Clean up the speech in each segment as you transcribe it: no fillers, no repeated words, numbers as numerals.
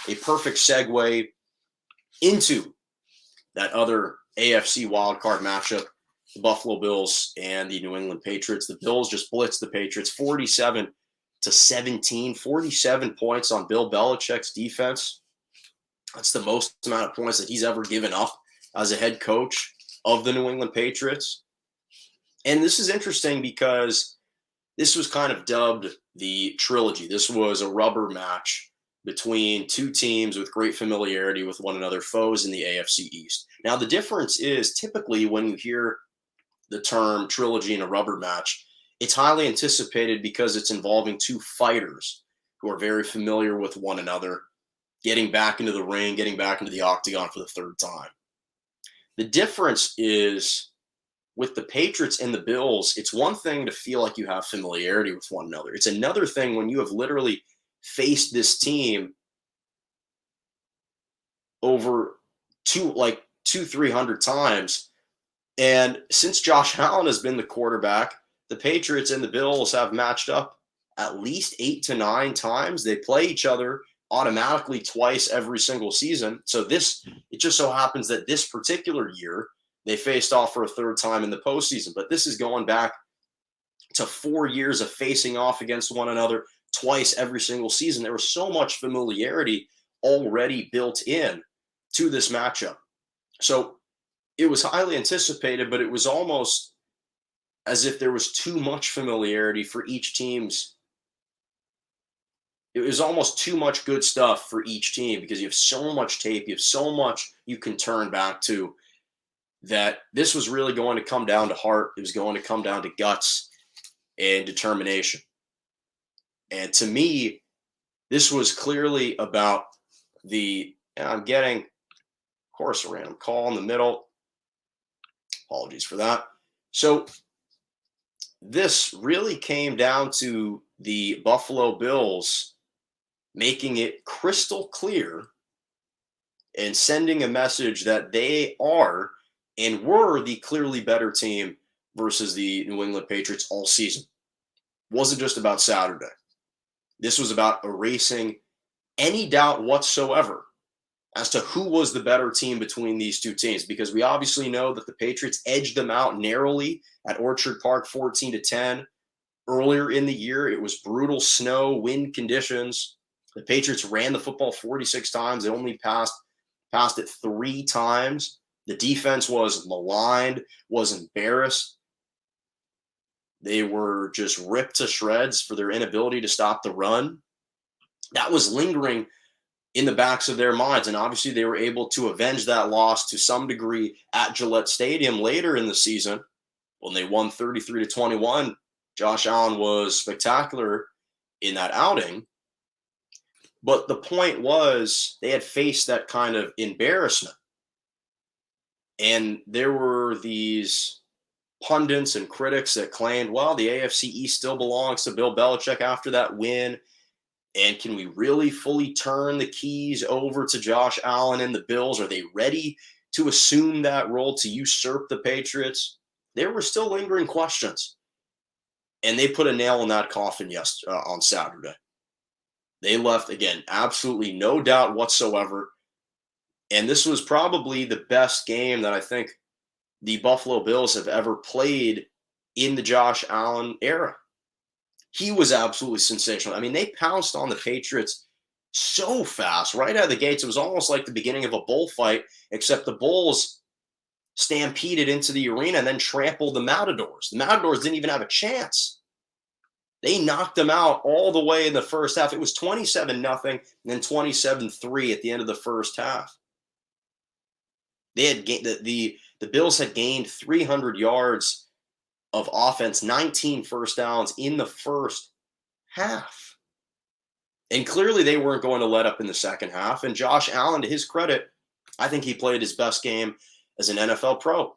a perfect segue into that other AFC Wild Card matchup, the Buffalo Bills and the New England Patriots. The Bills just blitzed the Patriots 47-17, 47 points on Bill Belichick's defense. That's the most amount of points that he's ever given up as a head coach of the New England Patriots. And this is interesting because this was kind of dubbed the trilogy. This was a rubber match between two teams with great familiarity with one another, foes in the AFC East. Now, the difference is typically when you hear the term trilogy in a rubber match, it's highly anticipated because it's involving two fighters who are very familiar with one another, getting back into the ring, getting back into the octagon for the third time. The difference is with the Patriots and the Bills, it's one thing to feel like you have familiarity with one another. It's another thing when you have literally faced this team over 300 times. And since Josh Allen has been the quarterback, the Patriots and the Bills have matched up at least 8 to 9 times. They play each other automatically twice every single season. So it just so happens that this particular year, they faced off for a third time in the postseason. But this is going back to 4 years of facing off against one another twice every single season. There was so much familiarity already built in to this matchup. So it was highly anticipated, but it was almost as if there was too much familiarity for each team's. It was almost too much good stuff for each team because you have so much tape, you have so much you can turn back to, that this was really going to come down to heart. It was going to come down to guts and determination. And to me, this was clearly about I'm getting, of course, a random call in the middle. Apologies for that. So this really came down to the Buffalo Bills making it crystal clear and sending a message that they are and were the clearly better team versus the New England Patriots all season. It wasn't just about Saturday. This was about erasing any doubt whatsoever as to who was the better team between these two teams, because we obviously know that the Patriots edged them out narrowly at Orchard Park 14-10. Earlier in the year, it was brutal snow, wind conditions. The Patriots ran the football 46 times. They only passed it 3 times. The defense was maligned, was embarrassed. They were just ripped to shreds for their inability to stop the run. That was lingering in the backs of their minds, and obviously they were able to avenge that loss to some degree at Gillette Stadium later in the season when they won 33-21. Josh Allen was spectacular in that outing. But the point was they had faced that kind of embarrassment. And there were these pundits and critics that claimed, well, the AFC East still belongs to Bill Belichick after that win. And can we really fully turn the keys over to Josh Allen and the Bills? Are they ready to assume that role, to usurp the Patriots? There were still lingering questions. And they put a nail in that coffin on Saturday. They left, again, absolutely no doubt whatsoever. And this was probably the best game that I think the Buffalo Bills have ever played in the Josh Allen era. He was absolutely sensational. I mean, they pounced on the Patriots so fast, right out of the gates. It was almost like the beginning of a bullfight, except the Bulls stampeded into the arena and then trampled the Matadors. The Matadors didn't even have a chance. They knocked them out all the way in the first half. It was 27-0 and then 27-3 at the end of the first half. They had the Bills had gained 300 yards of offense, 19 first downs in the first half. And clearly they weren't going to let up in the second half. And Josh Allen, to his credit, I think he played his best game as an NFL pro.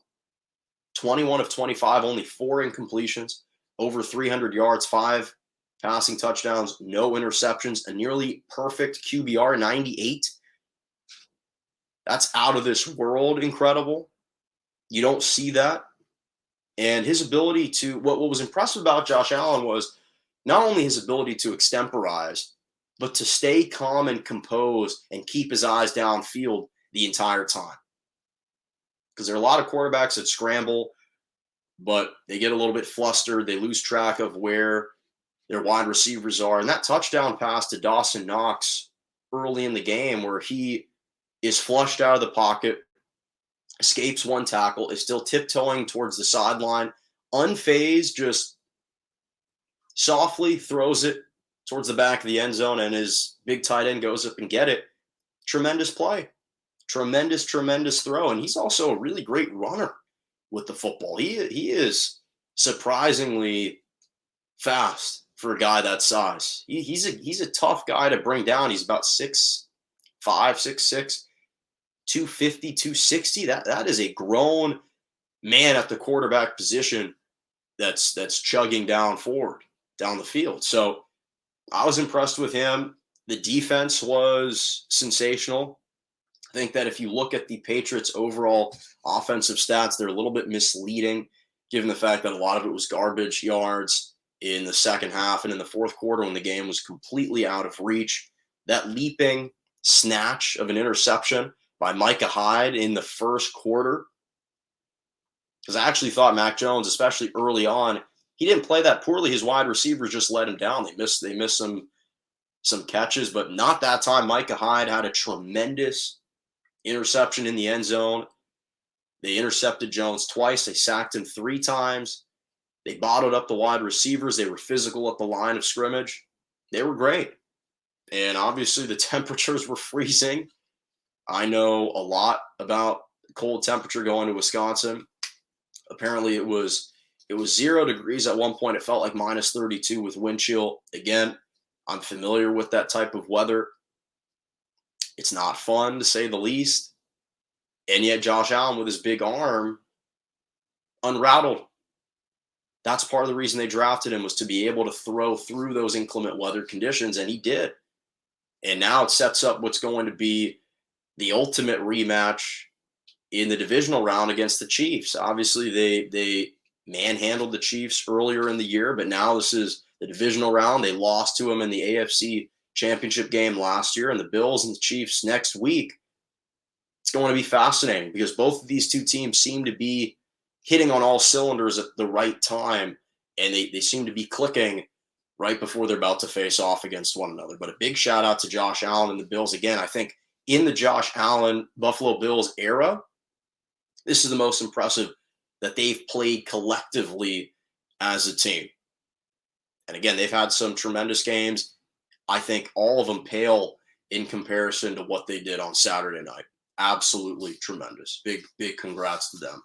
21 of 25, only 4 incompletions, over 300 yards, 5 passing touchdowns, no interceptions, a nearly perfect QBR, 98. That's out of this world incredible. You don't see that. And his ability to, what was impressive about Josh Allen was not only his ability to extemporize, but to stay calm and composed and keep his eyes downfield the entire time. Because there are a lot of quarterbacks that scramble, but they get a little bit flustered. They lose track of where their wide receivers are. And that touchdown pass to Dawson Knox early in the game, where he is flushed out of the pocket, escapes one tackle, is still tiptoeing towards the sideline, unfazed, just softly throws it towards the back of the end zone, and his big tight end goes up and get it. Tremendous play. Tremendous throw. And he's also a really great runner with the football. He is surprisingly fast for a guy that size. He's a tough guy to bring down. He's about 6'5", 6'6", 250, 260. That is a grown man at the quarterback position that's chugging down the field. So I was impressed with him. The defense was sensational. I think that if you look at the Patriots' overall offensive stats, they're a little bit misleading, given the fact that a lot of it was garbage yards in the second half and in the fourth quarter when the game was completely out of reach. That leaping snatch of an interception by Micah Hyde in the first quarter, because I actually thought Mac Jones, especially early on, he didn't play that poorly. His wide receivers just let him down. They missed some catches, but not that time. Micah Hyde had a tremendous interception in the end zone. They intercepted Jones twice. They sacked him 3 times. They bottled up the wide receivers. They were physical at the line of scrimmage. They were great. And obviously the temperatures were freezing. I know a lot about cold temperature going to Wisconsin. Apparently it was 0 degrees at one point. It felt like minus 32 with wind chill. Again, I'm familiar with that type of weather. It's not fun, to say the least. And yet Josh Allen, with his big arm, unrattled. That's part of the reason they drafted him, was to be able to throw through those inclement weather conditions, and he did. And now it sets up what's going to be the ultimate rematch in the divisional round against the Chiefs. Obviously, they manhandled the Chiefs earlier in the year, but now this is the divisional round. They lost to them in the AFC Championship game last year, and the Bills and the Chiefs next week. It's going to be fascinating because both of these two teams seem to be hitting on all cylinders at the right time, and they seem to be clicking right before they're about to face off against one another. But a big shout out to Josh Allen and the Bills. Again, I think in the Josh Allen Buffalo Bills era, this is the most impressive that they've played collectively as a team. And again, they've had some tremendous games. I think all of them pale in comparison to what they did on Saturday night. Absolutely tremendous. Big congrats to them.